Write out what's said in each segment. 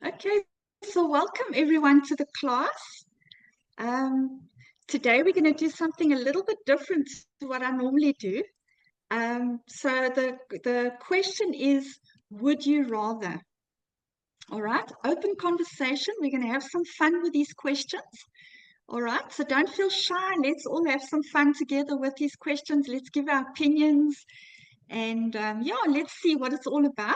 Okay, so welcome everyone to the class. Um, Today we're going to do something a little bit different to what I normally do. So the question is, would you rather? All right, open conversation. We're going to have some fun with these questions. All right, so don't feel shy. Let's all have some fun together with these questions. Let's give our opinions. And yeah, let's see what it's all about.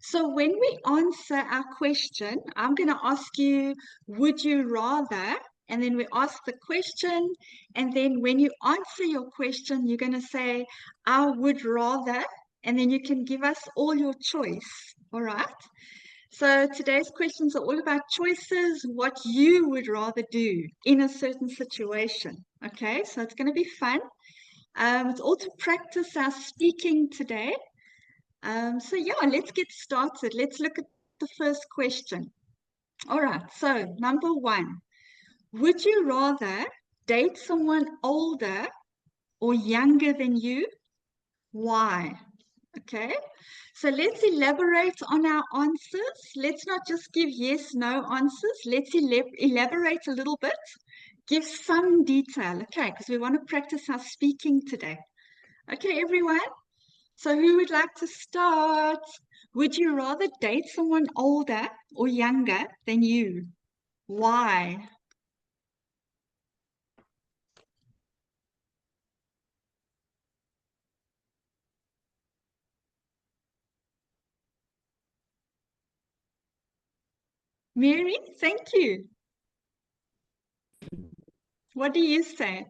So when we answer our question, I'm going to ask you, would you rather? And then we ask the question. And then when you answer your question, you're going to say, I would rather. And then you can give us all your choice. All right. So today's questions are all about choices, what you would rather do in a certain situation. Okay. So it's going to be fun. It's all to practice our speaking today. So yeah, let's get started. Let's look at the first question. All right, so number one, would you rather date someone older or younger than you? Why? Okay, so let's elaborate on our answers. Let's not just give yes, no answers. Let's elaborate a little bit, give some detail, okay, because we want to practice our speaking today. Okay, everyone? So who would like to start? Would you rather date someone older or younger than you? Why? Mary, thank you. What do you say?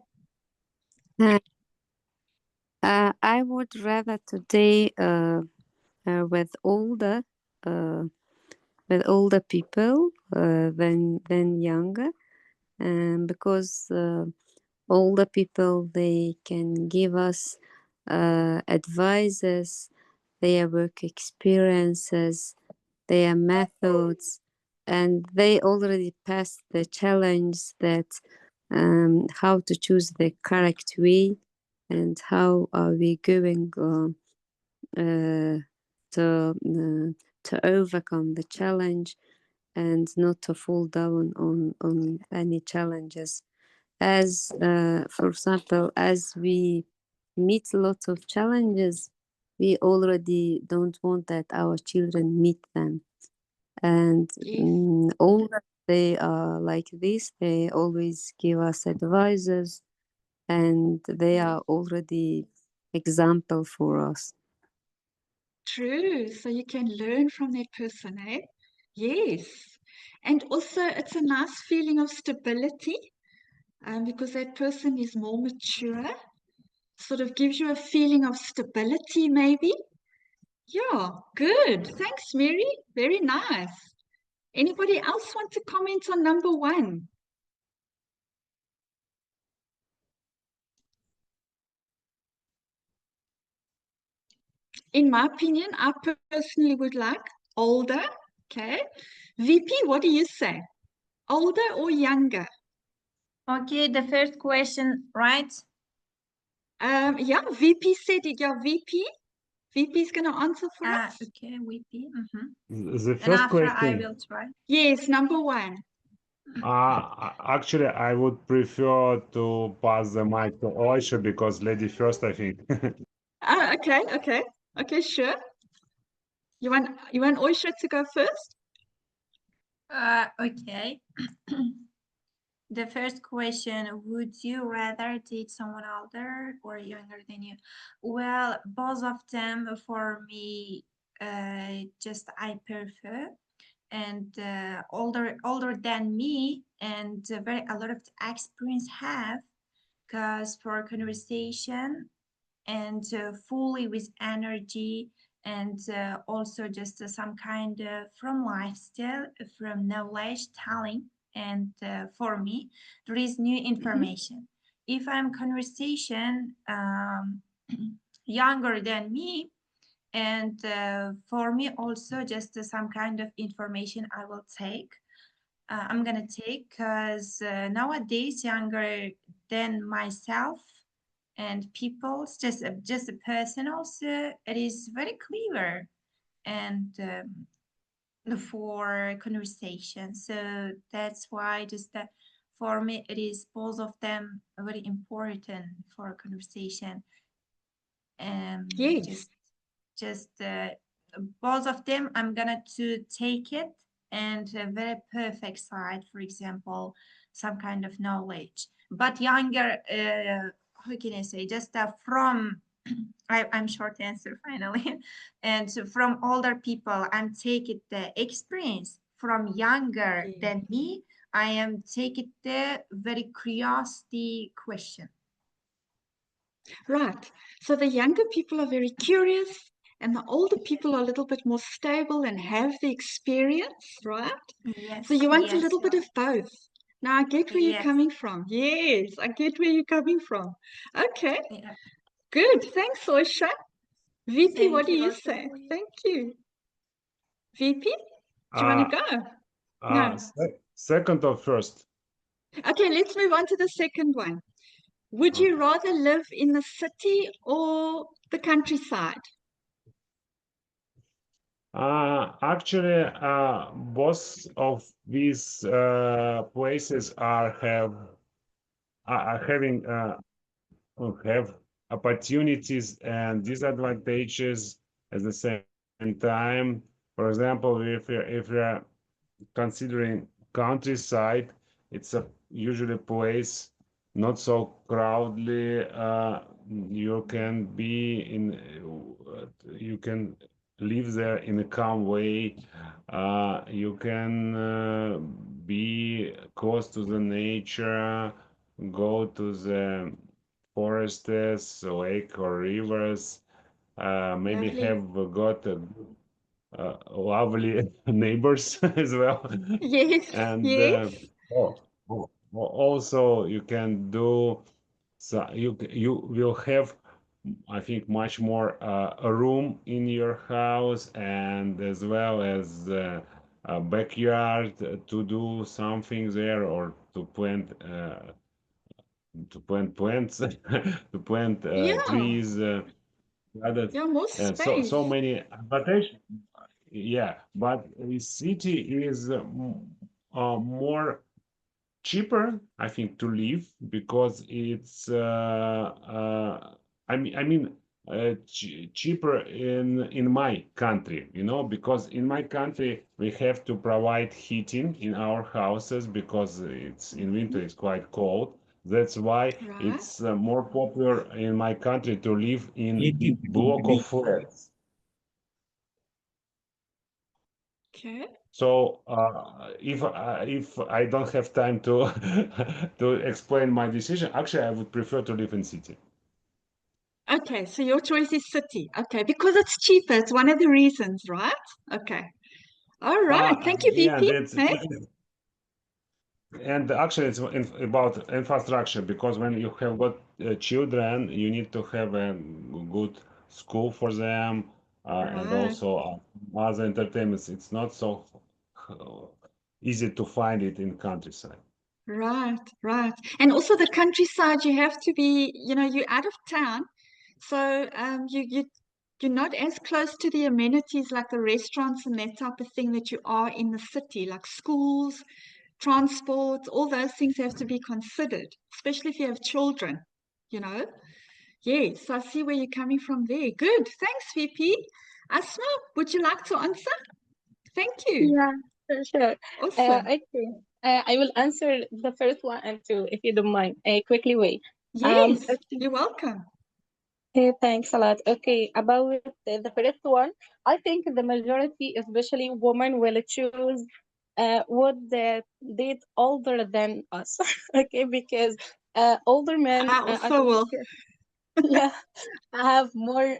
Uh, I would rather today with uh, older people than younger, because older people, they can give us advices, their work experiences, their methods, and they already passed the challenge that how to choose the correct way and how are we going uh, to overcome the challenge and not to fall down on any challenges. As for example, as we meet lots of challenges, we already don't want that our children meet them. And Yes, all that they are like this, they always give us advices, and they yes. are already example for us. True. So you can learn from that person, eh? Yes. And also, it's a nice feeling of stability because that person is more mature, sort of gives you a feeling of stability, maybe. Yeah, good. Thanks, Mary. Very nice. Anybody else want to comment on number one? In my opinion, I personally would like older. Okay. VP, what do you say? Older or younger? Okay, the first question, right? Yeah, VP said it. Yeah, VP. VP is going to answer for us. Okay, VP. The And first after I question, will try. Yes, number one. actually, I would prefer to pass the mic to Oisha because lady first, I think. Okay, sure. You want Oisha to go first? Okay. The first question, would you rather date someone older or younger than you? Well, both of them for me, just I prefer. And older than me, and very a lot of experience have, because for conversation and fully with energy, and also just some kind of from lifestyle, from knowledge telling. And for me, there is new information. If I'm conversation younger than me, and for me also just some kind of information I will take, I'm gonna take, because nowadays younger than myself and people, just a person also, it is very clever. And for conversation. So that's why just that for me it is both of them very important for conversation. Yes. Just both of them I'm gonna to take it and a very perfect side, for example, some kind of knowledge. But younger, how can I say, just from I'm short answer finally. And so from older people, I'm taking the experience. From younger Yeah. than me, I am taking the very curiosity question. Right. So the younger people are very curious, and the older people are a little bit more stable and have the experience, right? So Yes, you want a yes, little bit of both. Now I get where you're yes, coming from. Yes, I get where you're coming from. Okay, yeah. good. Thanks, Oisha. VP, what Thank do you you also say? for you. Thank you. VP, do you want Uh, to go? No. Second or first? Okay, let's move on to the second one. Would you Okay. rather live in the city or the countryside? Actually, both of these places are having have opportunities and disadvantages at the same time. For example, if you're considering countryside, it's a usually place not so crowdly. You can be in, you can live there in a calm way. You can be close to the nature, go to the forests, lake or rivers. Maybe Lovely. have got lovely neighbors as well. Yes, And yes. also you can do, so you will have, I think, much more a room in your house, and as well as a backyard to do something there, or to plant plants, to plant Yeah, trees, other, yeah, more and so space. many advantages. Yeah, but the city is more cheaper, I think, to live, because it's cheaper in my country, because in my country we have to provide heating in our houses because it's in winter, Mhm. it's quite cold. That's why Right. it's more popular in my country to live in block of flats. Okay. So if I don't have time to to explain my decision, actually I would prefer to live in city. Okay, so your choice is city. Okay, because it's cheaper. It's one of the reasons, right? Okay. All right. Thank you, Yeah, VP. Hey? and actually it's about infrastructure, because when you have got children, you need to have a good school for them, and Right. also other entertainments. It's not so uh, easy to find it in countryside. Right, right. And also the countryside, you have to be, you're out of town. So you're not as close to the amenities like the restaurants and that type of thing that you are in the city, like schools, transport, all those things have to be considered, especially if you have children, you know. Yes, I see where you're coming from there. Good. Thanks, VP. Asma, would you like to answer? Thank you. Yeah, for sure. Awesome. Okay. I will answer the first one and two, if you don't mind, a quickly way. Yes, Okay, you're welcome. thanks a lot. Okay, about the first one, I think the majority, especially women, will choose would date older than us. Okay, because older men, I I also think, will. yeah, have more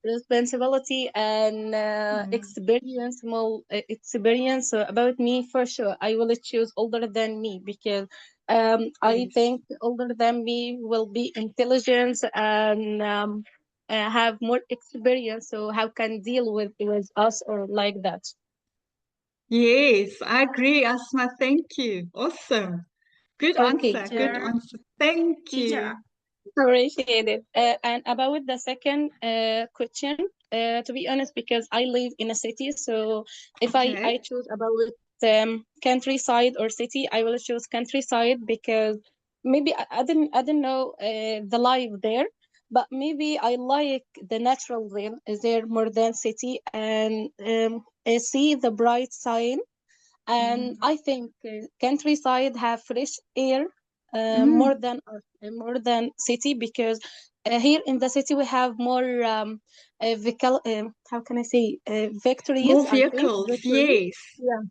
responsibility and Mm, experience, more experience about me for sure. I will choose older than me because I yes. think older than me will be intelligent and have more experience, so how can deal with us or like that. Yes, I agree, Asma. Thank you. Awesome. Good Okay, answer. Good Teacher, answer. Thank teacher, you. appreciate it. And about the second question, to be honest, because I live in a city. So if I Okay. choose about countryside or city, I will choose countryside because maybe I didn't know the life there, but maybe I like the natural there more than city, and I see the bright side. And Mhm. I think countryside have fresh air Mm, more than city, because here in the city we have more how can I say, more victories, I think vehicles. victories. Yes. Yeah.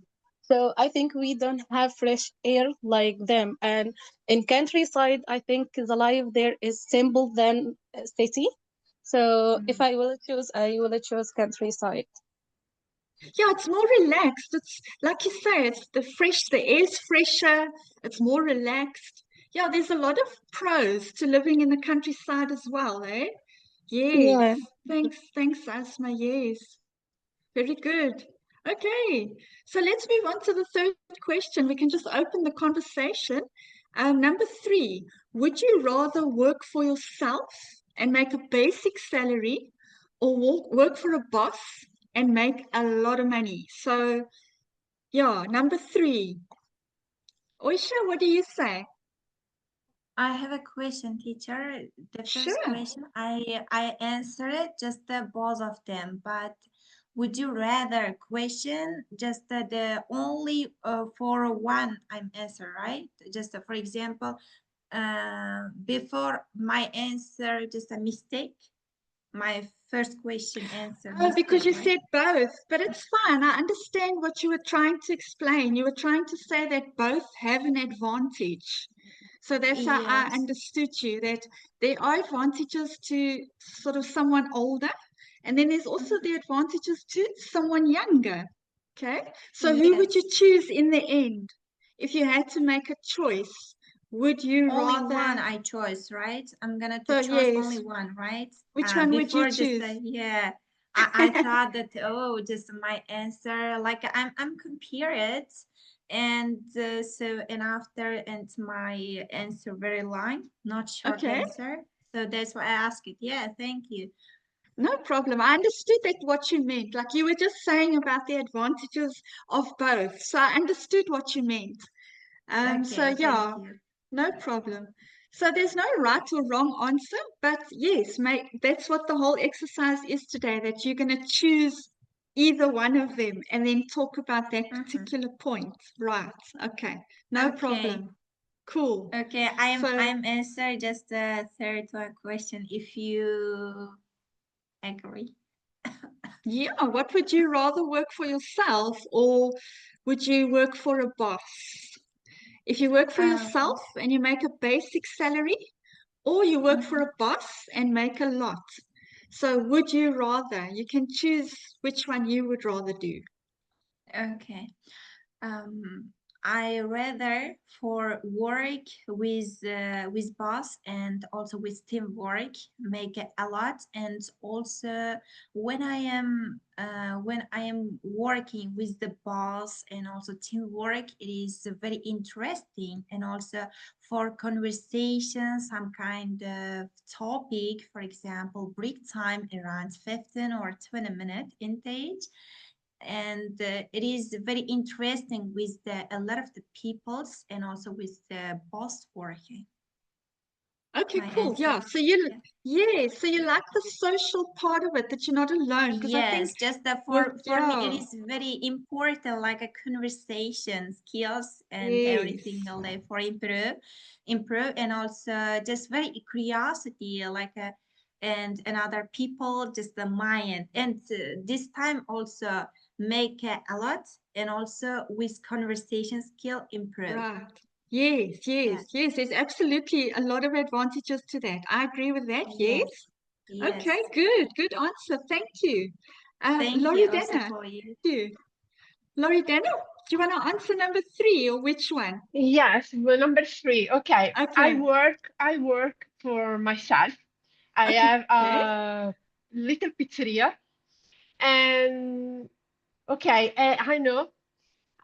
So I think we don't have fresh air like them. And in countryside, I think the life there is simple than city. So if Mhm. I will choose, I will choose countryside. Yeah, it's more relaxed. It's like you say, it's the air's fresher, it's more relaxed. Yeah, there's a lot of pros to living in the countryside as well, eh? Yes. Yeah. Thanks, Asma. Yes. Very good. Okay. So let's move on to the third question. We can just open the conversation. Number three, would you rather work for yourself and make a basic salary or work for a boss and make a lot of money? So, yeah, number three. Oisha, what do you say? I have a question, teacher. The first Sure. question, I answered just the both of them, but would you rather question just the only for one I'm answer, right? Just for example, before my answer, just a mistake. My first question answer Oh, because mistake, you right? said both, but it's fine. I understand what you were trying to explain. You were trying to say that both have an advantage. So that's how I Yes. understood you, that there are advantages to sort of someone older, and then there's also Mhm. the advantages to someone younger. Okay. So who would you Yes. choose in the end? If you had to make a choice, would you Only one rather? I chose, right? I'm gonna to So, choose yes, only one, right? which one would you Before just choose? yeah, I thought that oh, just my answer like I'm compare it, and so and after and my answer very long, not short Okay. answer. So that's why I asked it. Yeah, thank you. No problem. I understood that what you meant. Like you were just saying about the advantages of both. So I understood what you meant. So Okay, thank yeah, you. no problem. So there's no right or wrong answer, but yes, mate, that's what the whole exercise is today, that you're going to choose either one of them and then talk about that Mm-hmm. particular point. Right. Okay. No Okay. problem. Cool. Okay, I'm So I'm answer just the third one question if you agree. yeah, what would you rather work for yourself or would you work for a boss? If you work for yourself Um, and you make a basic salary, or you work for mhm. a boss and make a lot. So, would you rather? You can choose which one you would rather do. Okay. Um, I rather for work with boss and also with teamwork make it a lot, and also when I am working with the boss and also teamwork, it is very interesting, and also for conversation some kind of topic, for example break time around 15 or 20 minutes in stage, and it is very interesting with a lot of the peoples and also with the boss working. Okay, My cool. Yeah. answer. Yeah. So you like the social part of it, that you're not alone. Because I think Yes, just that with, for me it yeah, is very important, like a conversation skills and everything yes, like for improve, and also just very curiosity, like a and other people just the mind, and this time also make a lot, and also with conversation skill improve. right. Yes, yes, Yes, yes. There's absolutely a lot of advantages to that. I agree with that. Yes. yes, Okay, yes. good. Good answer. Thank you. Thank you also Loredana, for you. you. Loredana, do you want to answer number three or which one? Yes, well, number three. Okay, Okay. I work for myself. I have Okay. a little pizzeria, and okay, I know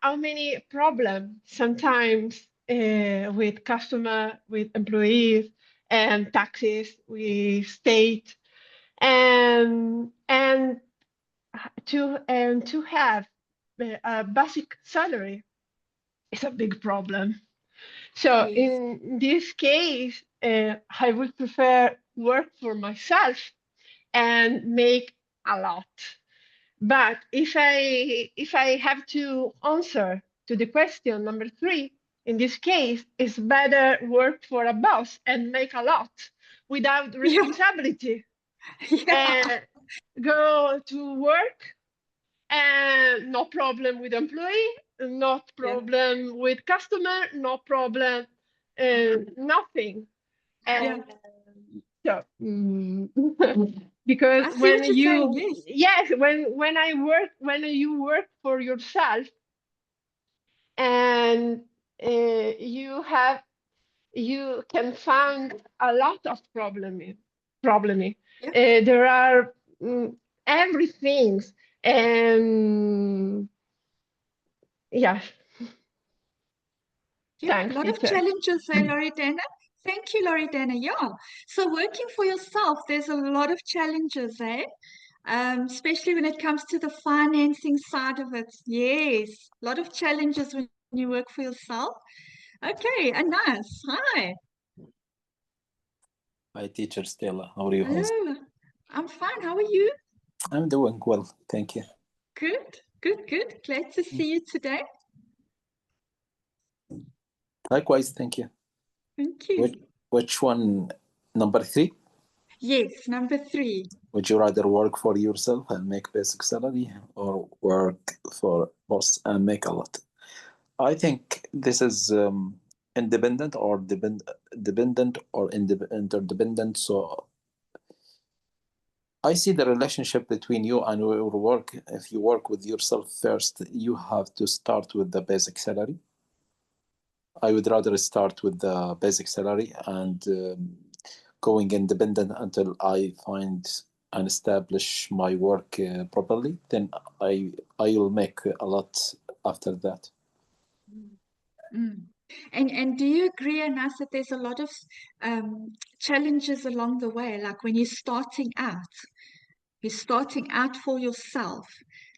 how many problems sometimes with customer, with employees, and taxes, with state. and to have a basic salary is a big problem. So Yes. in this case, I would prefer work for myself and make a lot. But if I have to answer to the question number three, in this case, it's better work for a boss and make a lot without Yeah. responsibility Yeah. and go to work and no problem with employee, no Yeah. problem with customer, no problem, nothing. Yeah. And so, because I see when what you're saying. you, Yes. yes, when you work for yourself and you can find a lot of problem. Yeah. There are everything, and yes, Yeah. A thanks, lot of teacher. challenges there, Loredana. Thank you, Loredana. Yeah. So working for yourself, there's a lot of challenges, eh? Especially when it comes to the financing side of it. Yes. A lot of challenges when you work for yourself. Okay. Anas. Hi. Hi, Teacher Stella. How are you? Hello. I'm fine. How are you? I'm doing well, thank you. Good. Good. Good. Glad to see you today. Likewise, thank you. Thank you. Which one? Number three? Yes. Number 3. Would you rather work for yourself and make basic salary or work for boss and make a lot? I think this is independent or dependent or interdependent. So I see the relationship between you and your work. If you work with yourself first, you have to start with the basic salary. I would rather start with the basic salary and going independent until I find and establish my work properly. Then I will make a lot after that. Mm. And do you agree, Anas, that there's a lot of challenges along the way, like when you're starting out for yourself.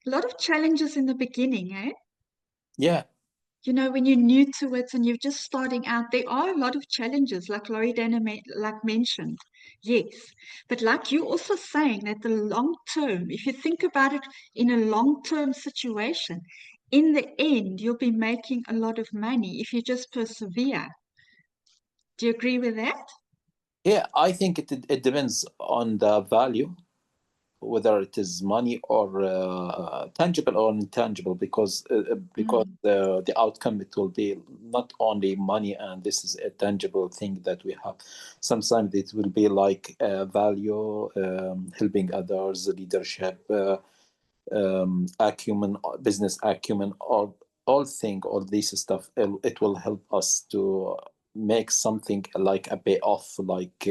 A lot of challenges in the beginning, eh? Yeah, You know, when you're new to it and you're just starting out, there are a lot of challenges, like Loredana mentioned. Yes, but like you also saying that the long term, if you think about it in a long-term situation, in the end, you'll be making a lot of money if you just persevere. Do you agree with that? yeah. I think it depends on the value, whether it is money or tangible or intangible, because Mm, the outcome, it will be not only money, and this is a tangible thing that we have. Sometimes it will be like value, helping others, leadership, acumen, business acumen, all these stuff. It will help us to make something like a payoff, like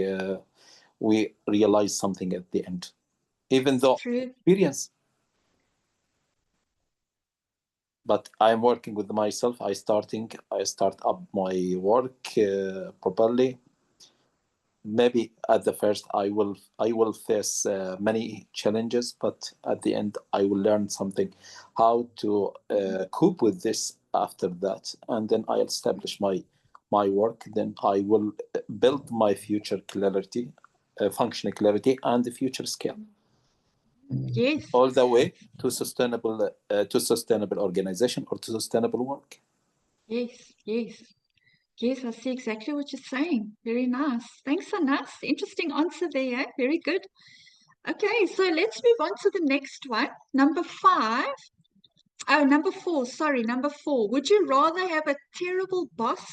we realize something at the end, even though true. experience. But I'm working with myself. I start up my work properly. Maybe at the first I will face many challenges, but at the end I will learn something, how to cope with this after that, and then I'll establish my work. Then I will build my future clarity, functional clarity, and the future skill, Yes, all the way to sustainable organization or to sustainable work. yes, yes. Yes, I see exactly what you're saying. Very nice. Thanks, Anas. Interesting answer there. Eh? Very good. Okay, so let's move on to the next one. Number 5. Oh, number 4. Sorry, number 4. Would you rather have a terrible boss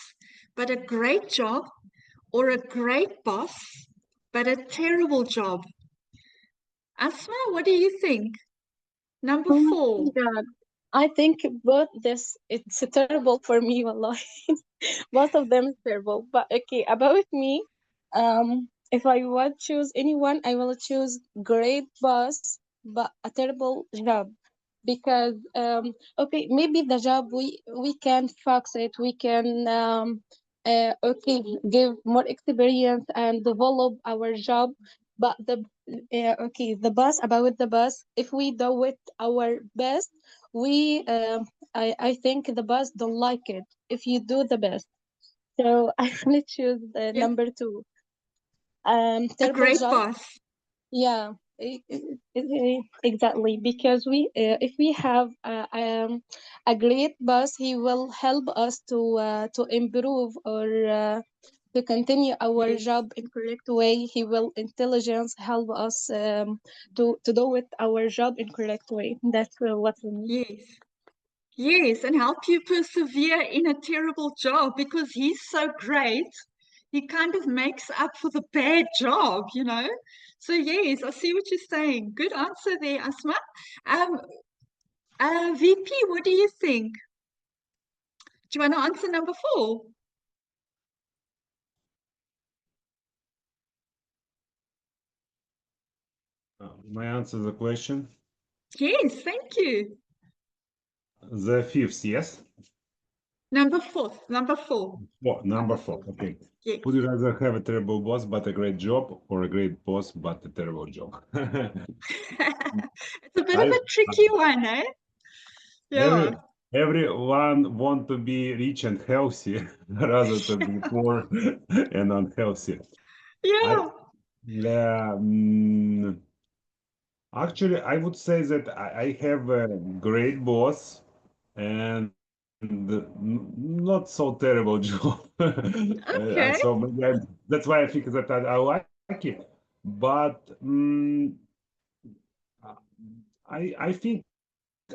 but a great job, or a great boss but a terrible job? Asma, what do you think? Number Oh 4. my God. I think both this it's terrible for me, wallahi. Both of them is terrible. But okay, about me, if I would choose anyone, I will choose great boss, but a terrible job. Because okay, maybe the job we can fix it, we can okay give more experience and develop our job. But Yeah, okay. The boss, about the boss, if we do it our best, we I think the boss don't like it if you do the best. So I will choose the Yeah, number two. a Terrible great job. boss. Yeah, exactly. Because if we have a great boss, he will help us to improve or to continue our Yes, job in correct way. He will intelligence help us to do it our job in correct way. That's what we need. yes. Yes, and help you persevere in a terrible job because he's so great. He kind of makes up for the bad job, you know. So yes, I see what you're saying. Good answer there, Asma. Um, VP, what do you think? Do you want to answer number 4? May I answer the question? Yes, thank you. The fifth, yes? Number 4, number 4. Number four. Okay. Yes. Would you rather have a terrible boss but a great job, or a great boss but a terrible job? It's a bit of I a tricky one, eh? Yeah. everyone want to be rich and healthy rather to be poor and unhealthy. I Yeah. yeah, actually I would say that I have a great boss and not so terrible job. Okay. So maybe that's why I think that I like it. But I think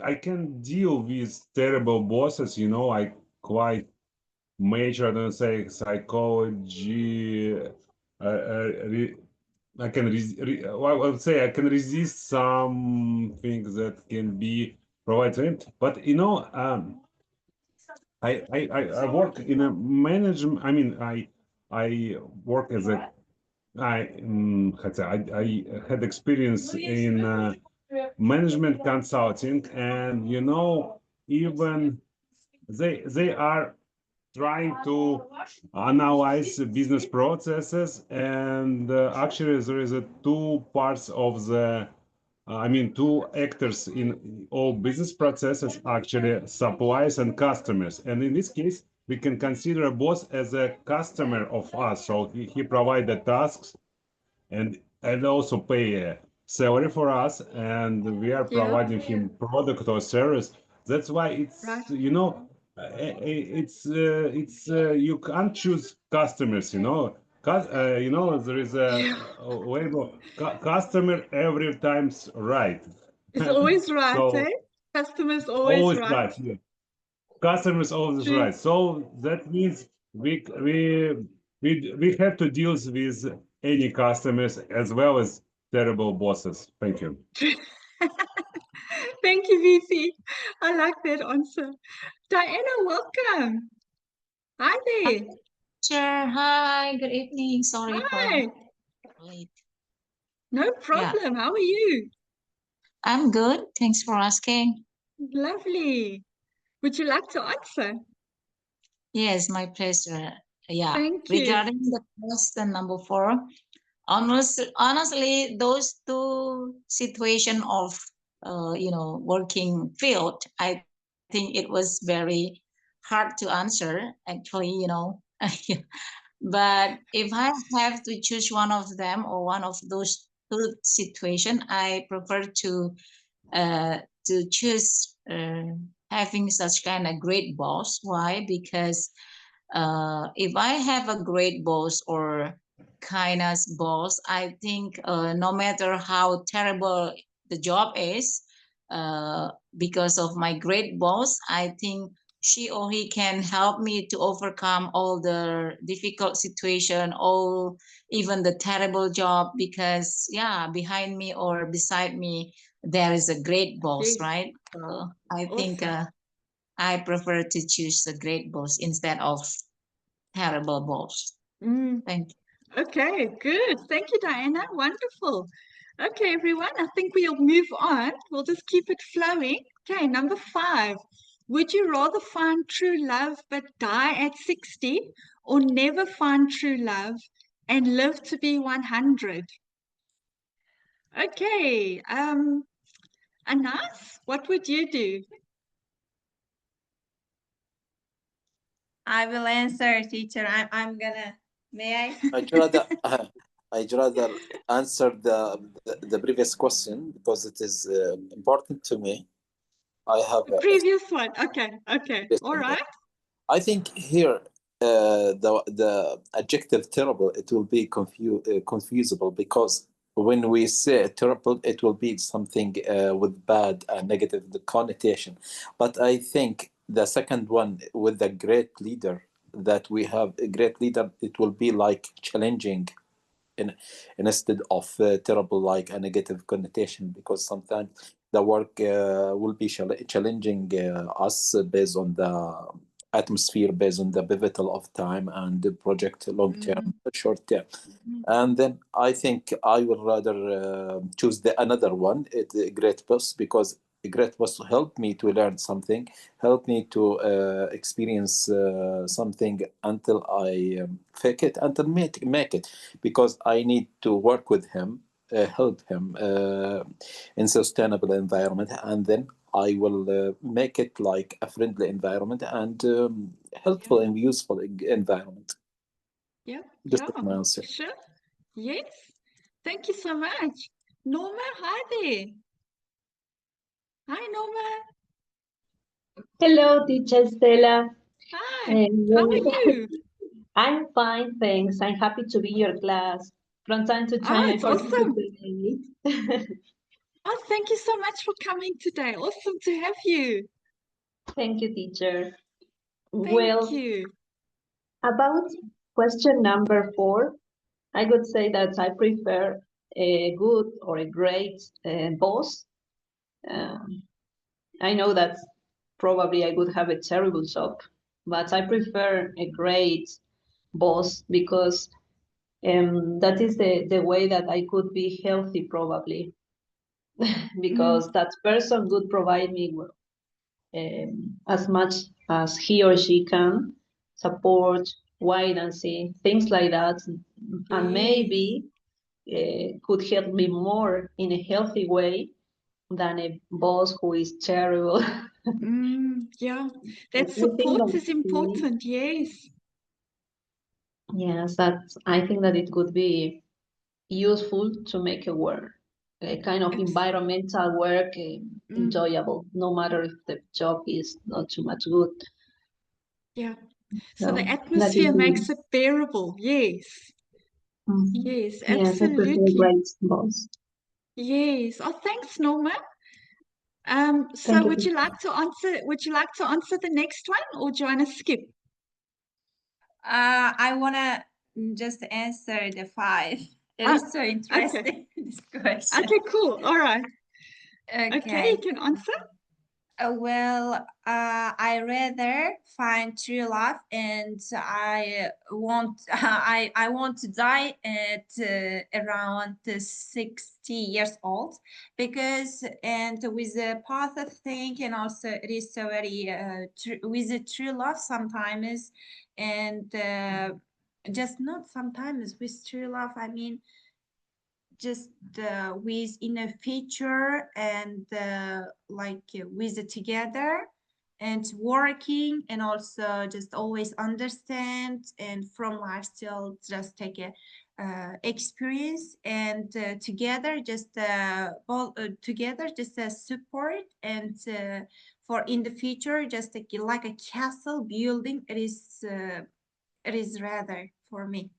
I can deal with terrible bosses. You know, I quite major, I don't say psychology. Re, I can well, I would say I can resist some things that can be provided. But you know, I work in a management. I mean, I work as a I had experience in management consulting, and you know, even they are trying to analyze business processes, and actually there is a two parts of the I mean, two actors in all business processes, actually suppliers and customers. And in this case, we can consider a boss as a customer of us. So he provides the tasks and also pay a salary for us, and we are Yeah. providing him product or service. That's why Right. it's you know it's you can't choose customers, you know. You know, there is Yeah. a label customer every time's right. It's always right, eh? So Customer's always always right. right, yeah. Customers always True. right. So that means we have to deal with any customers as well as terrible bosses. Thank you. Thank you, VC. I like that answer. Diana, welcome. Hi there. Sure. Hi, good evening. Sorry for Hi. late. No Yeah, problem. How are you? I'm good. Thanks for asking. Lovely. Would you like to answer? Yes, my pleasure. Yeah, Thank you. regarding the question number 4, honestly, those two situation of working field, I think it was very hard to answer. Actually, but if I have to choose one of them or one of those two situation, I prefer to choose having such kind of great boss. Why? Because if I have a great boss or kindness boss, I think no matter how terrible the job is, uh, because of my great boss, I think she or he can help me to overcome all the difficult situation, all even the terrible job. Because yeah, behind me or beside me, there is a great boss, Yes. right? So I think Awesome. I prefer to choose a great boss instead of terrible boss. Mm. Thank you. Okay, good. Thank you, Diana. Wonderful. Okay, everyone, I think we'll move on. We'll just keep it flowing. Okay, number 5. Would you rather find true love but die at 60 or never find true love and live to be 100? Okay. Anas, what would you do? I will answer, teacher. I'm gonna. May I? I'd rather answer the previous question because it is important to me. I have The previous one. Okay. Okay. yes, All right. I think here the adjective terrible it will be confusable because when we say terrible it will be something with bad and negative connotation. But I think the second one with the great leader that we have a great leader it will be like challenging in, instead of terrible like a negative connotation because sometimes the work will be challenging us based on the atmosphere based on the pivotal of time and the project long term short term and then I think I would rather choose the another one, Great Boss, because a Great Boss helped me to learn something, helped me to experience something until I fake it, until make it, because I need to work with him, help him in sustainable environment, and then I will make it like a friendly environment and helpful and useful environment. Yeah. This Yeah. is my answer. Sure. Yes. Thank you so much. Norma, hi there. Hi, Norma. Hello, Teacher Stella. Hi. How are you? I'm fine, thanks. I'm happy to be your class. From time to time, Oh, I it's forget to awesome. say it. Oh, thank you so much for coming today. Awesome to have you. Thank you, teacher. Thank Well, you. about question number 4, I would say that I prefer a good or a great boss. I know that probably I would have a terrible job, but I prefer a great boss because that is the way that I could be healthy probably because that person would provide me as much as he or she can support, guidance, things like that, and maybe could help me more in a healthy way than a boss who is terrible. Yeah, I that think support that is important. Yes. yes, that I think that it could be useful to make a work, a kind of environmental work enjoyable, no matter if the job is not too much good. Yeah. So the So that is atmosphere the makes it bearable. Yes. Yes, yes, I prefer absolutely. great boss. Yes. Oh, thanks, Norma. So Thank you. would you like to answer the next one, or do you want to skip? I wanna just answer the 5. It is so interesting, this question. Okay, cool. All right. Okay, you Okay. can answer. I rather find true love, and I want I want to die at around 60 years old, because and with the path of think, and also it is so very with the true love sometimes, and just not sometimes with true love. I mean, just with in a feature, and like with it together and working, and also just always understand, and from lifestyle just take a experience, and together just all together just support, and for in the future just like a castle building. It is rather for me.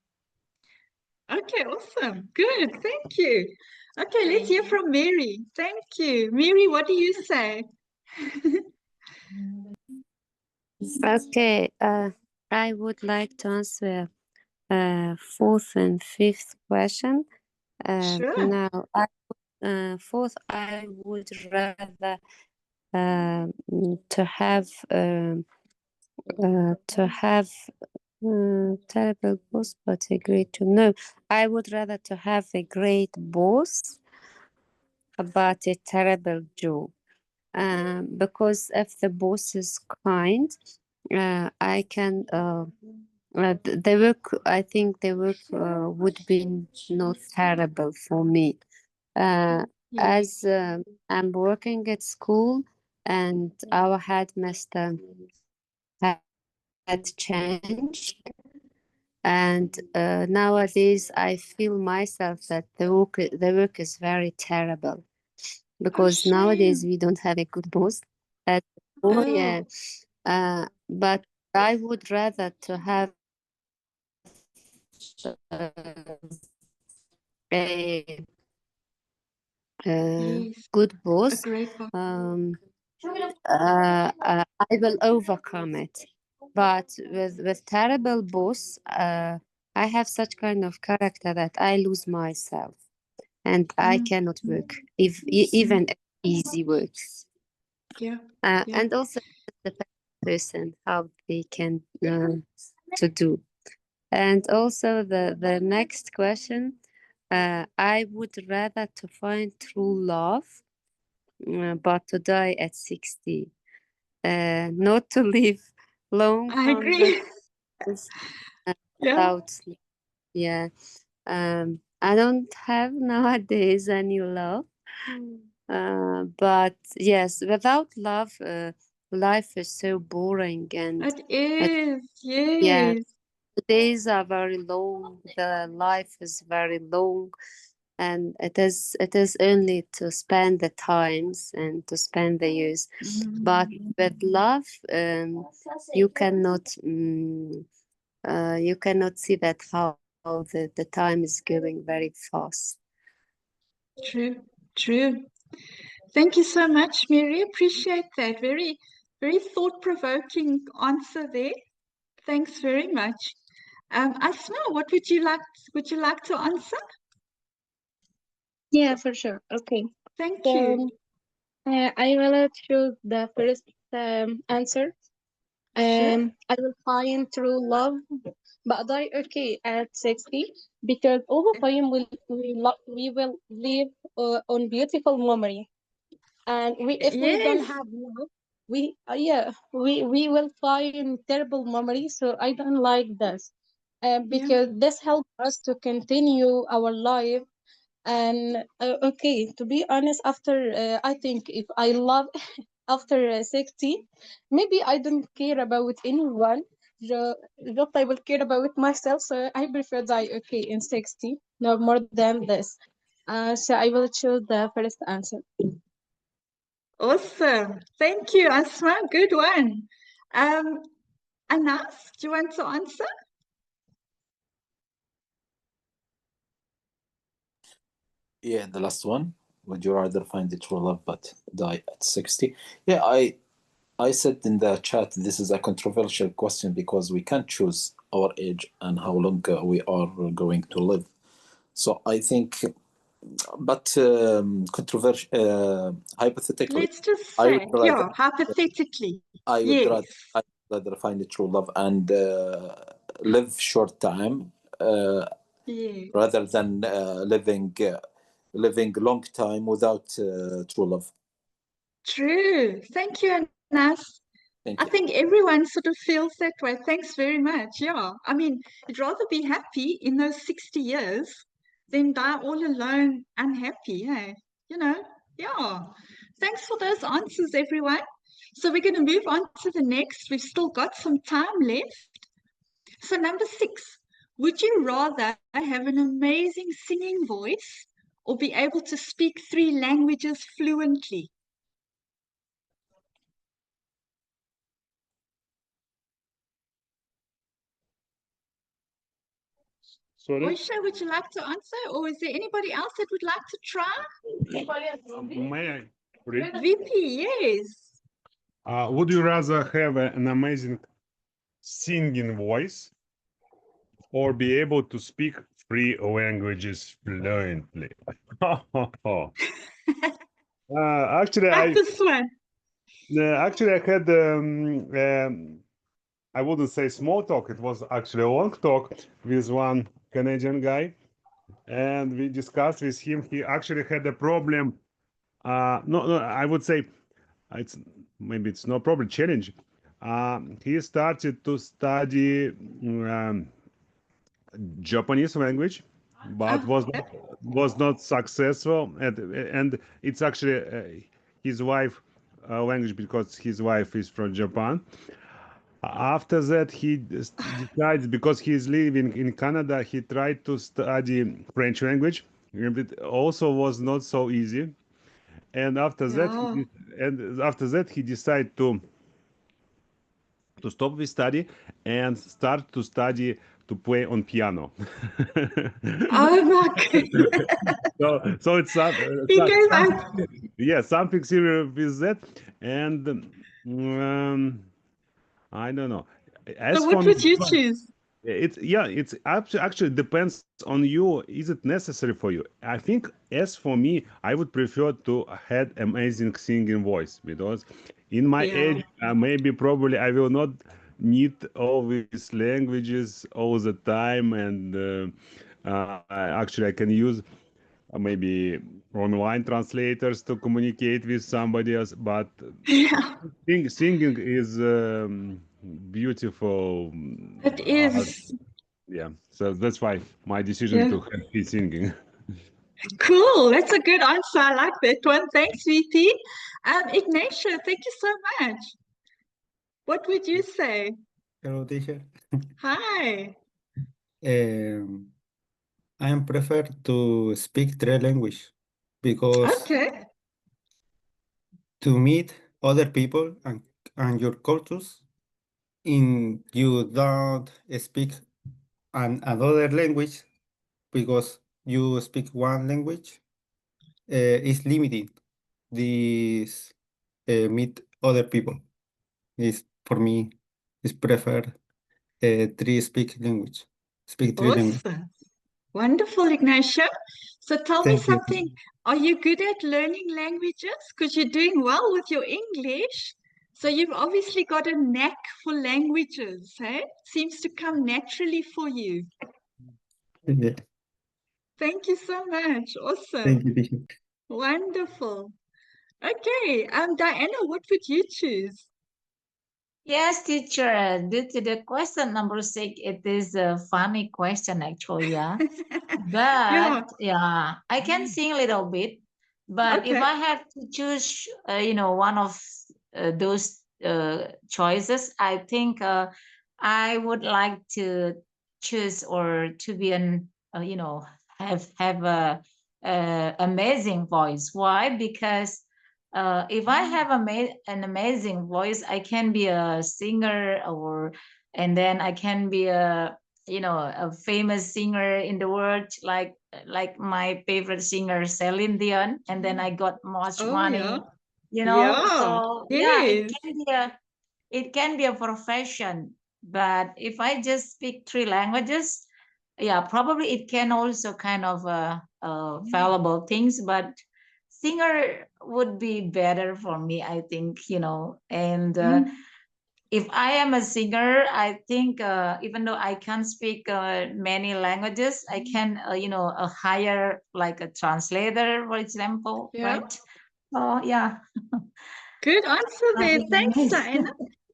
Okay, awesome. Good. Thank you. Okay, let's Thank hear you. from Mary. Thank you. Mary, what do you say? Okay, I would like to answer fourth and fifth question. Sure. Now, fourth, I would rather to have terrible boss, but a great job. No, I would rather to have a great boss, but a terrible job. Because if the boss is kind, I can. The work, I think the work would be not terrible for me. As Yes. I'm working at school, and our headmaster had changed, and nowadays I feel myself that the work is very terrible, Oh, because nowadays shame. we don't have a good boss at all. Yeah, but I would rather to have a Yes. good A boss. great boss. I will overcome it. But with terrible boss, I have such kind of character that I lose myself, and I cannot work if even easy works. Yeah. And also the person how they can to do. And also the next question, I would rather to find true love, but to die at 60, not to live long I hundred agree. years Yeah. without sleep. Yeah. I don't have nowadays any love. But yes, without love, life is so boring, and It is. yeah, Yes. the days are very long, the life is very long, and it is only to spend the times and to spend the years. But with love, you cannot you cannot see that how the time is going very fast. True. True. Thank you so much, Mary. Appreciate that. Very, very thought-provoking answer there. Thanks very much. Asma, what would you like to answer? Yeah, for sure. Okay. Thank you. So I will choose the first answer. Sure. I will find true love, but die okay at 60, because all the time we will live on beautiful memory, and we if we don't Yes. have love, we will find terrible memory. So I don't like this, Yeah. because this helps us to continue our life. And okay, to be honest, after I think if I love after 60, maybe I don't care about anyone. Just I will care about myself. So I prefer die okay in 60, no more than this. So I will choose the first answer. Awesome. Thank you, Asma. Good one. Um, Anas, do you want to answer? Yeah, the last one. Would you rather find the true love but die at 60? Yeah, I said in the chat this is a controversial question because we can't choose our age and how long we are going to live. So I think, but controversial, hypothetically, Let's just I would say, rather yeah, hypothetically. I would Yes. rather I would rather find the true love and live short time Yes. rather than living long time without true love. True. Thank you, Anas. Thank I you. think everyone sort of feels that way. Thanks very much. Yeah. I mean, you'd rather be happy in those 60 years than die all alone unhappy. Hey, you know, yeah. Thanks for those answers, everyone. So we're going to move on to the next. We've still got some time left. So, number 6, would you rather have an amazing singing voice or be able to speak 3 languages fluently? Sorry. Oisha, would you like to answer, or is there anybody else that would like to try? May I read? VP, yes. Would you rather have an amazing singing voice or be able to speak 3 languages fluently? Actually, Like this one. I had I wouldn't say small talk. It was actually a long talk with one Canadian guy, and we discussed with him. He actually had a problem. No, I would say it's maybe it's no problem. Challenge. He started to study Japanese language, but Oh, was not successful, and it's actually his wife language, because his wife is from Japan. After that, he decides, because he's living in Canada, he tried to study French language, and it also was not so easy. And after that, yeah. he decided to stop with study and start to study to play on piano. Oh my goodness. So it's He gave something, up. yeah, something serious with that. And I don't know. So As for what me, would you choose? it's actually depends on you. Is it necessary for you? I think, as for me, I would prefer to have amazing singing voice, because in my Yeah. age, maybe probably I will not need all these languages all the time, and actually I can use maybe online translators to communicate with somebody else. But Yeah. singing is beautiful It art. is. Yeah, so that's why my decision Yeah. to be singing. Cool. That's a good answer. I like that one. Thanks, VP. Ignatia, thank you so much. What would you say? Hello, teacher. Hi. Um, I prefer to speak three language because Okay. to meet other people and your cultures in you don't speak another language because you speak one language is limiting this meet other people is for me is prefer three speak three language. Awesome. Wonderful, Ignatia. So tell me Thank you. something. Are you good at learning languages? Because you're doing well with your English. So you've obviously got a knack for languages, hey? Seems to come naturally for you. Yeah, Thank you so much. thank Awesome. you, teacher. Wonderful. Okay, Diana, what would you choose? Yes, teacher. Due to the question number 6, it is a funny question actually, yeah. Yeah, But yeah, I can sing a little bit. But if okay. I have to choose, one of those choices, I think I would like to choose or to be have a amazing voice. Why? Because if I have an amazing voice, I can be a singer, and then I can be a famous singer in the world, like my favorite singer Celine Dion, and then I got much Oh, yeah. money, Yeah. so yeah, Yes. it can be a profession. But if I just speak 3 languages, yeah, probably it can also kind of valuable things, but singer would be better for me, I think, and Mm. if I am a singer, I think even though I can't speak many languages, I can, hire like a translator, for example, Yeah. right? Oh, yeah. Good answer there. Nothing Thanks, else. Diana.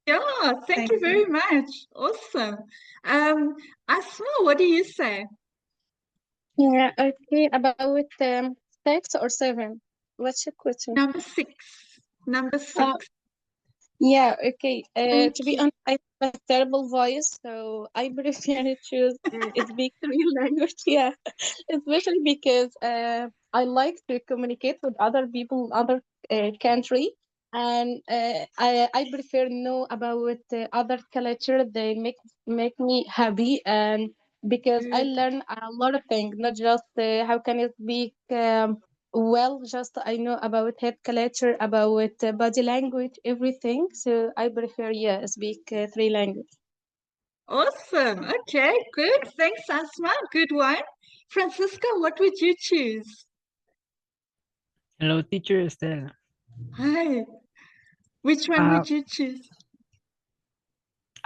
Yeah, thank Thank you you. very much. Awesome. Asma, what do you say? Yeah, okay, about 6 or 7. What's your question? Number 6. Number Uh, 6. yeah, okay. Thank To be you. honest, I have a terrible voice, so I prefer to choose speak three language. Yeah, especially because I like to communicate with other people in other country, and I prefer know about other culture. They make me happy, and because I Good. learn a lot of things, not just how can I speak. Well, just I know about head culture, about body language, everything. So I prefer, yeah, speak three language. Awesome. Okay, good. Thanks, Asma. Good one. Francisco, what would you choose? Hello, Teacher Stella. Hi. Which one Uh, would you choose?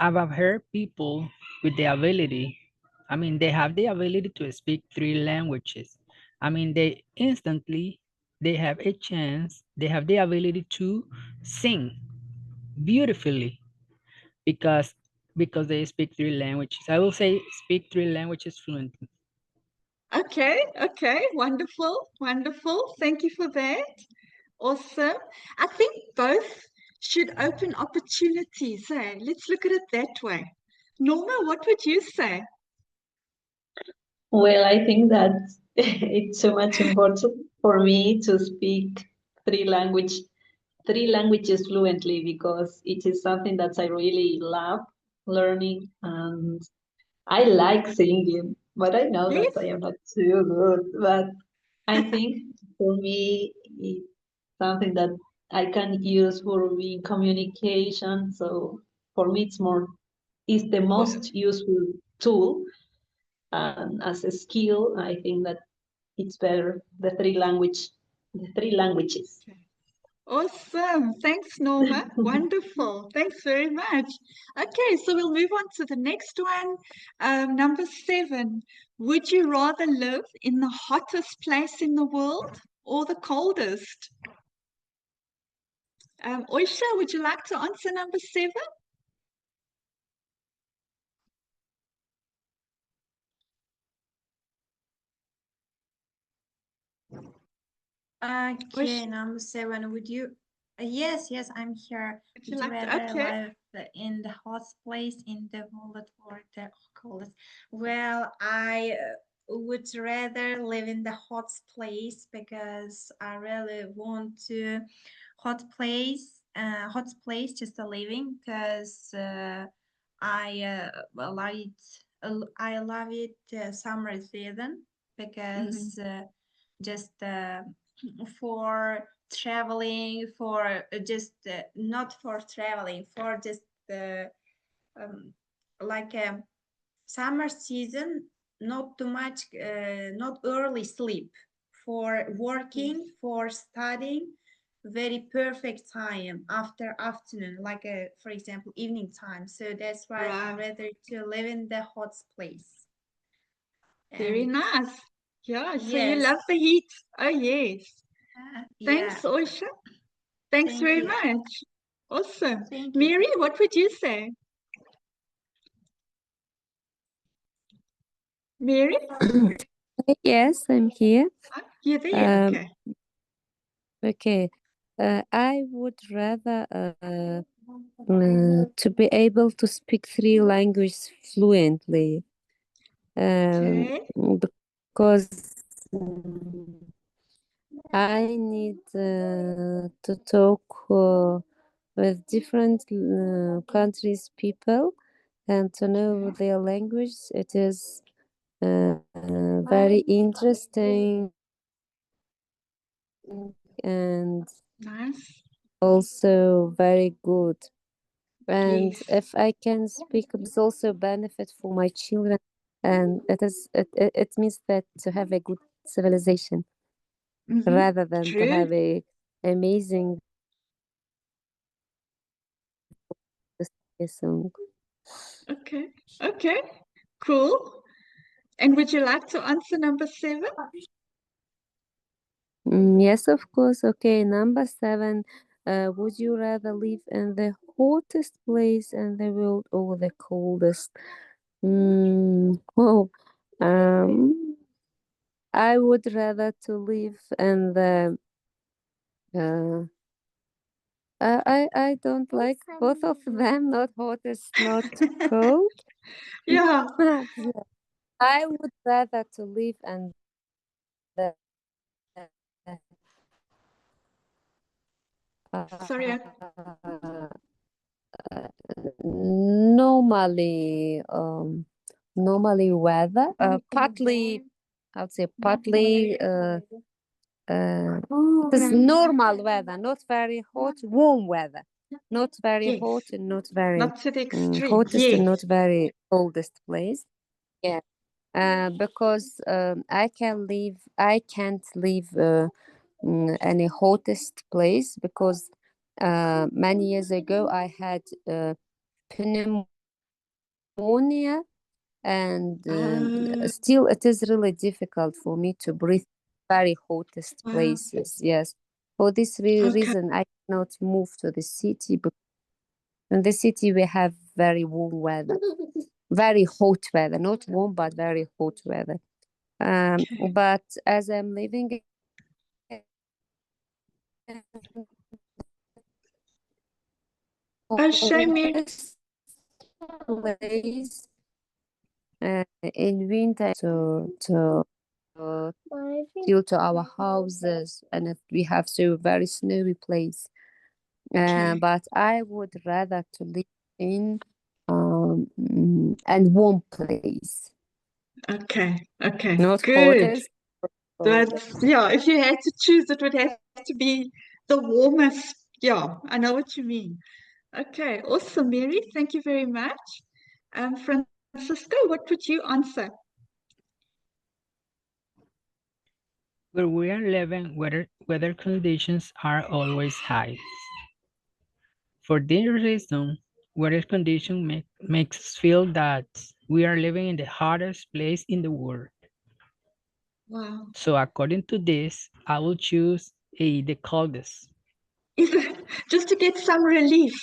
I've heard people with the ability, they have the ability to speak 3 languages. They have a chance, they have the ability to sing beautifully because they speak 3 languages. I will say speak 3 languages fluently. Okay, wonderful, wonderful. Thank you for that. Awesome. I think both should open opportunities. Hey? Let's look at it that way. Norma, what would you say? Well, I think that it's so much important for me to speak three language three languages fluently because it is something that I really love learning and I like singing, but I know that Yes. I am not too good. But I think for me, it's something that I can use for me communication. So for me, it's the most useful tool. And as a skill, I think that it's better the three languages. Awesome. Thanks, Norma. Wonderful. Thanks very much. Okay, so we'll move on to the next one. Number 7. Would you rather live in the hottest place in the world or the coldest? Oisha, would you like to answer number 7? Okay, number 7. Would you? Yes, I'm here. Would you Would you like to? rather Okay. live in the hot place in the world or the coldest? Well, I would rather live in the hot place because I really want to hot place just a living because I love it summer season because just for traveling for just not for traveling for just like a summer season, not too much not early sleep for working for studying, very perfect time after afternoon, like for example evening time. So that's why I Right. rather to live in the hot place. Very And nice. Yeah, so you yes, love the heat. Oh, yes. yeah, Thanks, Oisha. Thanks thank very you, much. Awesome. thank you. Mary, what would you say? Mary? Yes, I'm here. You're there. Um, Okay. okay. I would rather to be able to speak 3 languages fluently. Okay. Because I need to talk with different countries' people and to know their language. It is very interesting and Nice. also very good. And Yes. if I can speak, it's also benefit for my children. And it means that to have a good civilization rather than to True. have a amazing song. Okay. Okay. Cool. And would you like to answer number 7? Yes, of course. Okay, number 7. Would you rather live in the hottest place in the world or the coldest? Oh, um, I would rather to live in the. Uh, I don't like both of them. Not hottest, not cold. Yeah. I would rather to live in the. Sorry. Normally normally weather partly I would say partly this normal weather, not very hot, warm weather, not very Yes. hot and not very Not to the extreme. hottest and Yes. not very coldest place. Yeah, because I can't live in a hottest place because many years ago I had pneumonia and still it is really difficult for me to breathe very hottest Wow. places. Yes, for this Okay. reason I cannot move to the city because in the city we have very warm weather, very hot weather, not warm but very hot weather. But as I'm living in Shame. this place in winter to due to our houses, and if we have so very snowy place. Okay. But I would rather to live in and warm place, Okay. Okay. not Good. hottest. That's, yeah, if you had to choose, it would have to be the warmest. Yeah, I know what you mean. Okay, awesome, Mary. Thank you very much. Francisco, what would you answer? Where we are living, weather conditions are always high. For this reason, weather condition makes us feel that we are living in the hottest place in the world. Wow. So according to this, I will choose the coldest. Just to get some relief,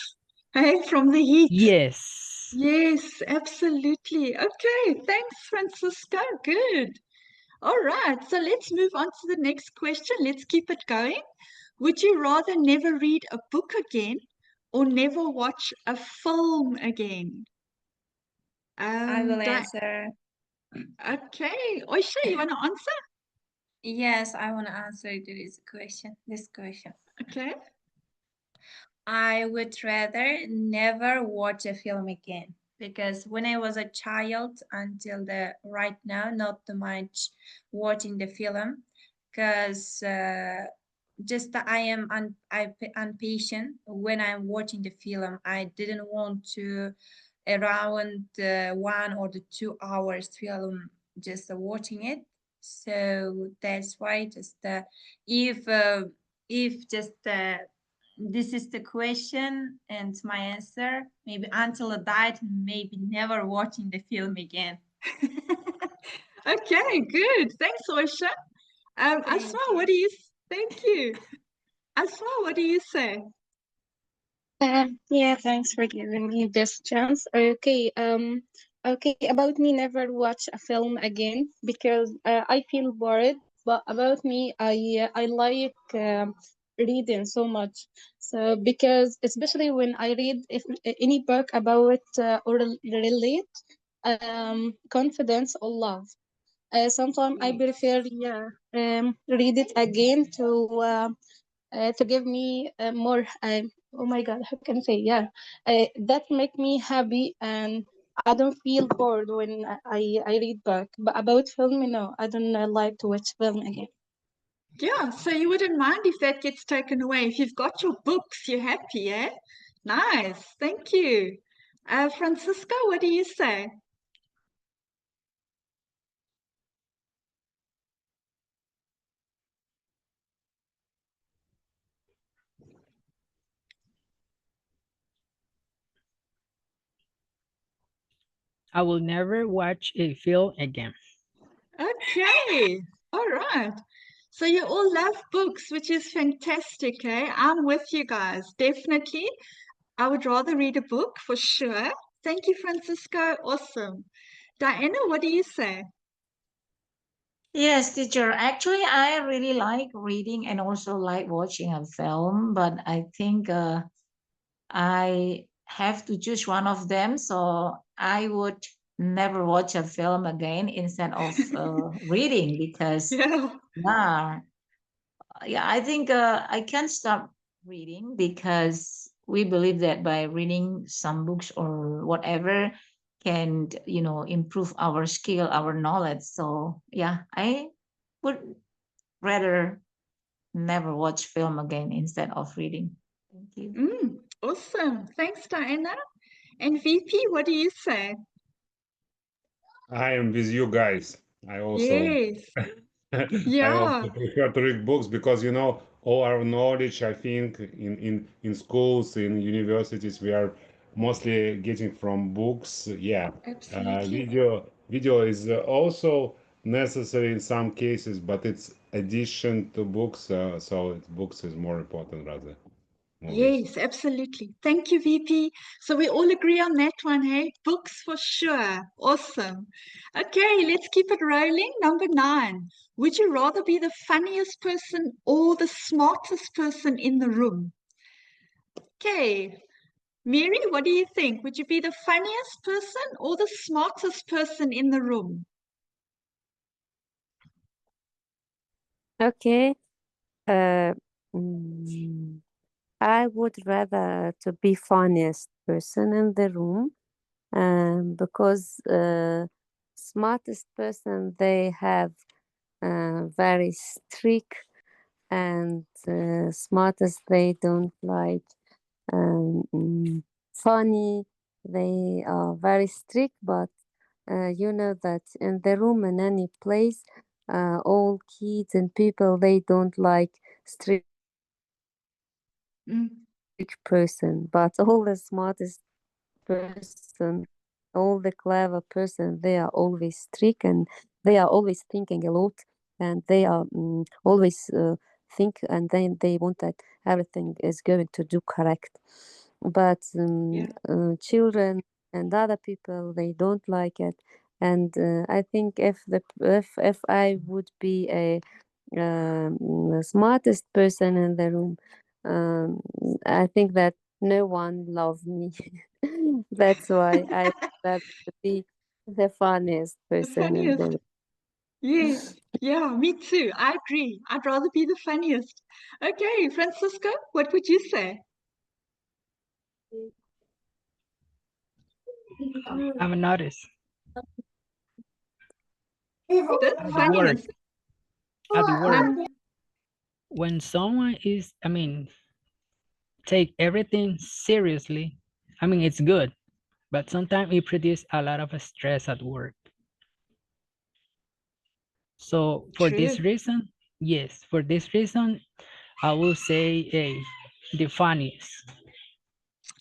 hey, from the heat. Yes. Yes, absolutely. Okay, thanks, Francisco. Good. All right, so let's move on to the next question. Let's keep it going. Would you rather never read a book again or never watch a film again? I will Di answer. Okay, Oisha, you want to answer? Yes, I want to answer this question. Okay. I would rather never watch a film again because when I was a child until the right now, not too much watching the film because just I am impatient when I'm watching the film. I didn't want to around 1 or 2 hours film just watching it. So that's why just if just this is the question and my answer. Maybe until I died, maybe never watching the film again. Okay, good. Thanks, Oisha. Thank Asma, you. what do you? Thank you. Asma, what do you say? Yeah, thanks for giving me this chance. Okay, about me, never watch a film again because I feel bored. But about me, I like reading so much. So because especially when I read any book about or relate confidence or love. Sometimes I prefer read it again to give me more oh my god, how can I say, that make me happy, and I don't feel bored when I read book. But about film, no, I don't like to watch film again. Yeah, so you wouldn't mind if that gets taken away. If you've got your books, you're happy, eh? Nice. Thank you. Francisco, what do you say? I will never watch a film again. Okay. All right. So you all love books, which is fantastic, eh? I'm with you guys. Definitely. I would rather read a book for sure. Thank you, Francisco. Awesome. Diana, what do you say? Yes, teacher. Actually, I really like reading and also like watching a film, but I think I have to choose one of them. So I would never watch a film again instead of reading because, Yeah, yeah, yeah, I think I can stop reading because we believe that by reading some books or whatever can, improve our skill, our knowledge. So yeah, I would rather never watch film again instead of reading. Thank you. awesome. Thanks, Diana. And VP, what do you say? I am with you guys. I also Yes. I also Yeah, prefer to read books because all our knowledge, I think, in schools, in universities, we are mostly getting from books. Yeah, absolutely. video is also necessary in some cases, but it's addition to books. So books is more important rather. movies. Yes, absolutely. Thank you, VP. So we all agree on that one, hey? Books for sure. Awesome. Okay, let's keep it rolling. Number 9. Would you rather be the funniest person or the smartest person in the room? Okay, Mary, what do you think? Would you be the funniest person or the smartest person in the room? Okay. Uh, mm, I would rather to be funniest person in the room, because smartest person they have very strict, and smartest they don't like funny. They are very strict, but you know that in the room, in any place, all kids and people they don't like strict Mm, person, but all the smartest person, all the clever person, they are always strict, and they are always thinking a lot, and they are always think, and then they want that everything is going to do correct. But yeah. children and other people they don't like it, and I think if I would be a the smartest person in the room, um, I think that no one loves me. That's why I would rather be the funniest The person in the funniest. room. Yes. Yeah, me too. I agree. I'd rather be the funniest. Okay, Francisco, what would you say? I've noticed The at work, funniest. at work, Num when someone is, I mean, take everything seriously, I mean, it's good, but sometimes it produces a lot of stress at work. So for True. this reason, yes, for this reason, I will say the funniest.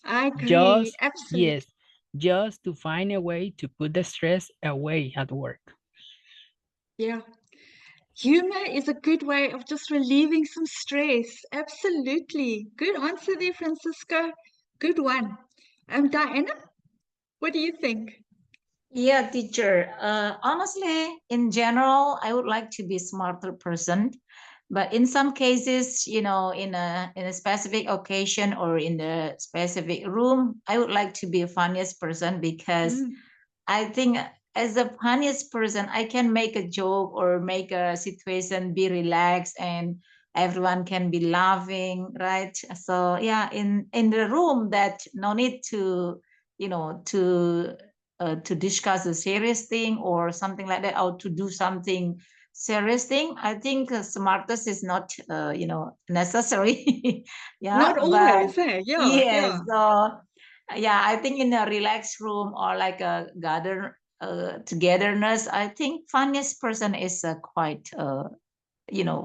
I agree. Just, Absolutely. yes, just to find a way to put the stress away at work. Yeah. Humor is a good way of just relieving some stress. Absolutely. Good answer there, Francisco. Good one. Diana, what do you think? Yeah, teacher. Honestly, in general, I would like to be a smarter person, but in some cases, in a specific occasion or in a specific room, I would like to be a funniest person because Mm, I think as the funniest person, I can make a joke or make a situation be relaxed and everyone can be laughing, right? So yeah, in the room that no need to, to discuss a serious thing or something like that, or to do something serious thing. I think smartest is not, necessary. Yeah, not but always, eh? Yeah, yes. yeah. So yeah, I think in a relaxed room or like a togetherness, I think funniest person is a quite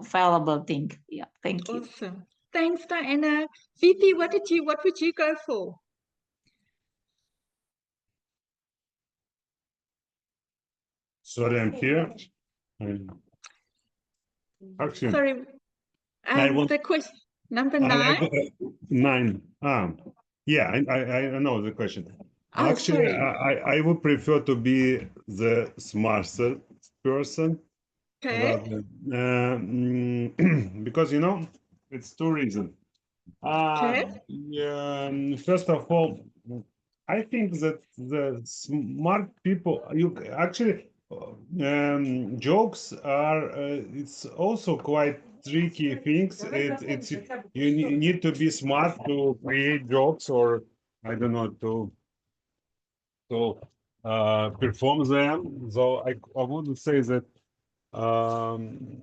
fallible thing. Yeah, thank you. Awesome. Thanks, Diana. VP, what would you go for? Sorry, I'm here. Actually, Sorry, I want the question number I 9. got 9. Yeah, I know the question. Oh, Actually, sorry. I would prefer to be the smarter person Okay. rather because it's two reasons. Okay. Yeah, first of all, I think that the smart people, you actually, jokes are, it's also quite tricky things. It's you need to be smart to create jokes, or I don't know, to perform them. So I wouldn't say that. Um,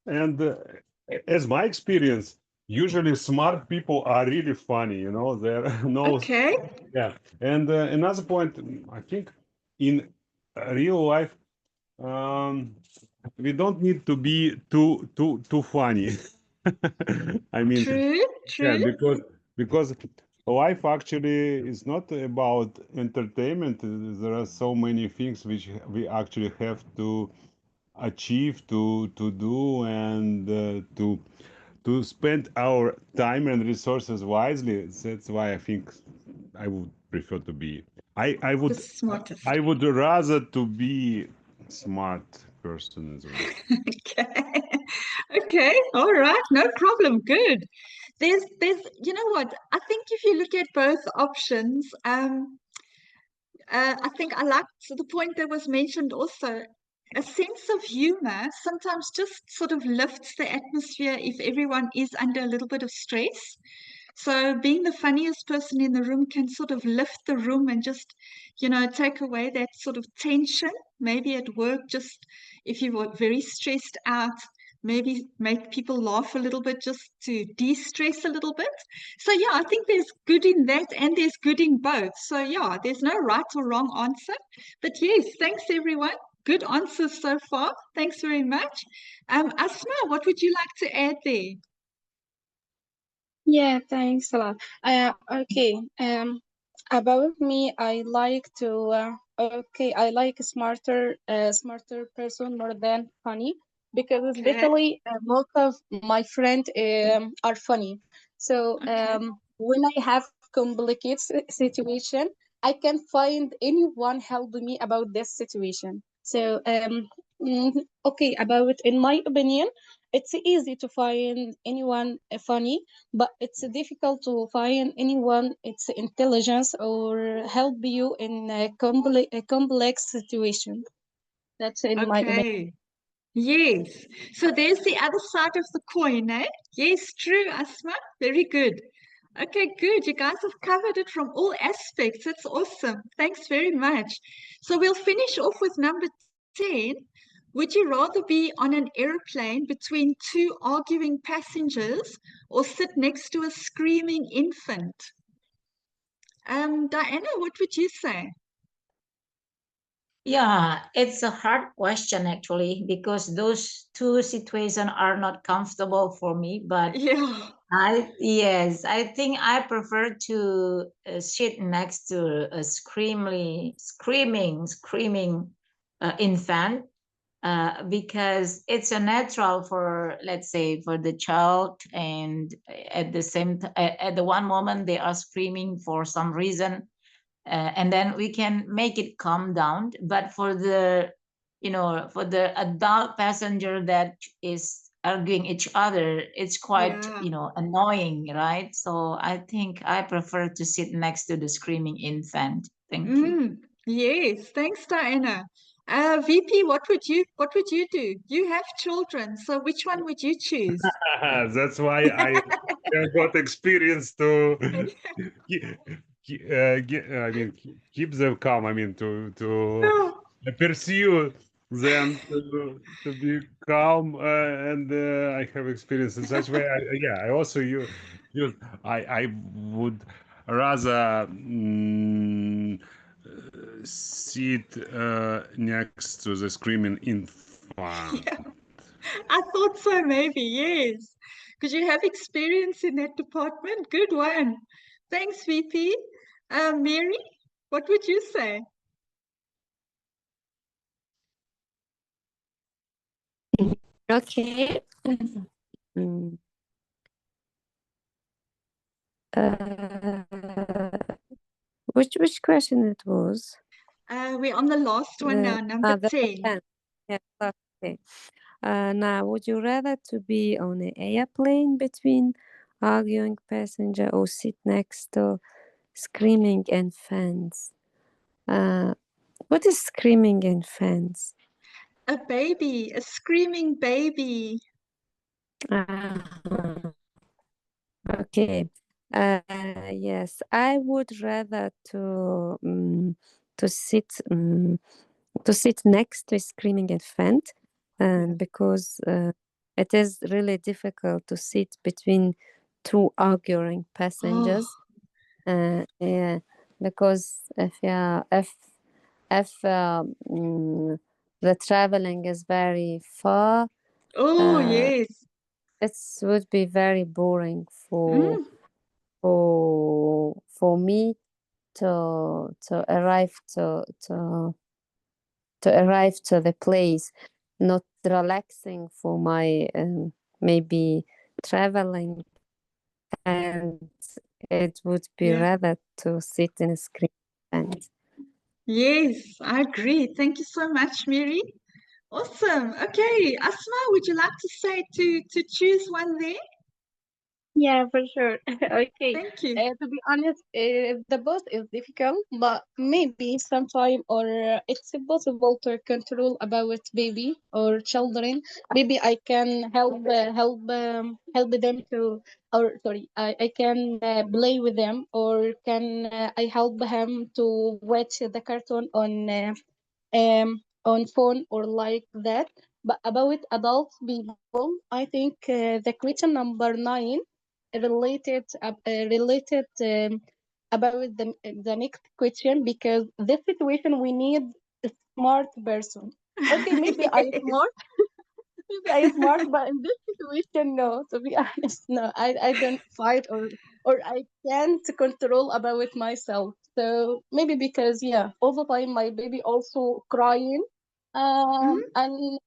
and as my experience, usually smart people are really funny. There are no, Okay. yeah. And another point, I think, in real life, we don't need to be too funny. I mean, True. yeah, True. because life actually is not about entertainment. There are so many things which we actually have to achieve, to do, and to spend our time and resources wisely. That's why I think I would prefer to be. I The smartest. I would rather to be smart person as well. Okay. Okay. All right. No problem. Good. There's, you know what? I think if you look at both options, I think I liked the point that was mentioned also. A sense of humor sometimes just sort of lifts the atmosphere if everyone is under a little bit of stress. So being the funniest person in the room can sort of lift the room and just, take away that sort of tension. Maybe at work, just if you were very stressed out, maybe make people laugh a little bit just to de-stress a little bit. So yeah, I think there's good in that and there's good in both. So yeah, there's no right or wrong answer. But yes, thanks everyone. Good answers so far. Thanks very much. Asma, what would you like to add there? Yeah, thanks a lot. Okay. About me, I like to. I like a smarter person more than funny because Okay. especially most of my friends are funny. So Okay. when I have complicated situation, I can find anyone help me about this situation. So okay, about in my opinion, it's easy to find anyone funny, but it's difficult to find anyone it's intelligence or help you in a complex situation. That's in my opinion. Okay. Yes. So there's the other side of the coin, eh? Yes, true, Asma. Very good. Okay, good. You guys have covered it from all aspects. That's awesome. Thanks very much. So we'll finish off with number 10. Would you rather be on an airplane between two arguing passengers or sit next to a screaming infant? Diana, what would you say? Yeah, it's a hard question actually because those two situations are not comfortable for me. But Yeah. I think I prefer to sit next to a screaming infant because it's a natural for, let's say, for the child, and at the at the one moment they are screaming for some reason, and then we can make it calm down. But for the, for the adult passenger that is arguing each other, it's quite, Yeah. annoying, right? So I think I prefer to sit next to the screaming infant. Thank you. Yes, thanks, Diana. VP, what would you do? You have children, so which one would you choose? That's why I have got experience to I mean, keep them calm. I mean, to pursue them to be calm, and I have experience in such way. I also use I would rather sit next to the screaming infant. Yeah, I thought so, maybe, yes. Because you have experience in that department. Good one. Thanks, VP. Mary, what would you say? Okay. Mm. Which question it was? We're on the last one now, number The 10. 10. Yeah, okay. Now, would you rather to be on an airplane between arguing passenger or sit next to screaming infants? What is screaming infants? A baby, a screaming baby. Okay. Yes, I would rather to sit to sit next to a screaming infant, because it is really difficult to sit between two arguing passengers. Yeah, because if the traveling is very far, Oh, uh, yes. it would be very boring Mm, for me to arrive to arrive to the place, not relaxing for my maybe traveling, and it would be Yeah. rather to sit in a screen and Yes, I agree. Thank you so much, Mary. Awesome. Okay, Asma, would you like to say to choose one there? Yeah, for sure. Okay. Thank you. To be honest, the boss is difficult, but maybe sometime or it's impossible to control about baby or children. Maybe I can help them to, or sorry, I can play with them, or can I help him to watch the cartoon on phone or like that. But about adult people, I think the question number 9 related about the next question, because this situation we need a smart person. Okay, maybe I Yes. smart, maybe I smart, but in this situation, no. To be honest, no, I don't fight or I can't control about it myself. So maybe because yeah, all the time my baby also crying, Mhm. and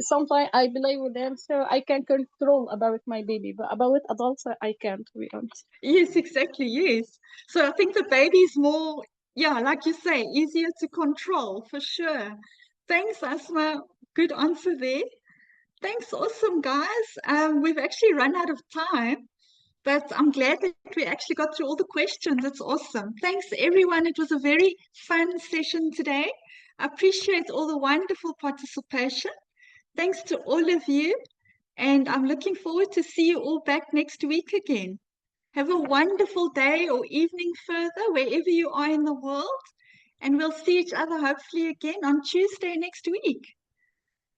sometimes I play with them, so I can control about my baby, but about adults I can't. To be honest. Yes, exactly. Yes. So I think the baby's more, yeah, like you say, easier to control for sure. Thanks, Asma. Good answer there. Thanks, awesome guys. We've actually run out of time, but I'm glad that we actually got through all the questions. It's awesome. Thanks, everyone. It was a very fun session today. I appreciate all the wonderful participation. Thanks to all of you, and I'm looking forward to see you all back next week again. Have a wonderful day or evening further, wherever you are in the world, and we'll see each other hopefully again on Tuesday next week.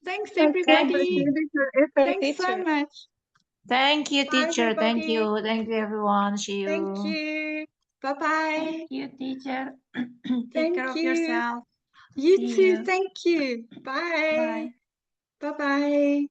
Thanks, Okay, everybody. appreciate your effort, Thanks so teacher. much. Thank you, Bye, teacher. Thank everybody. you. Thank you, everyone. See Thank you. you. Bye-bye. Thank you, teacher. Take Thank care of you. yourself. You See too. you. Thank you. Bye. Bye. Bye-bye.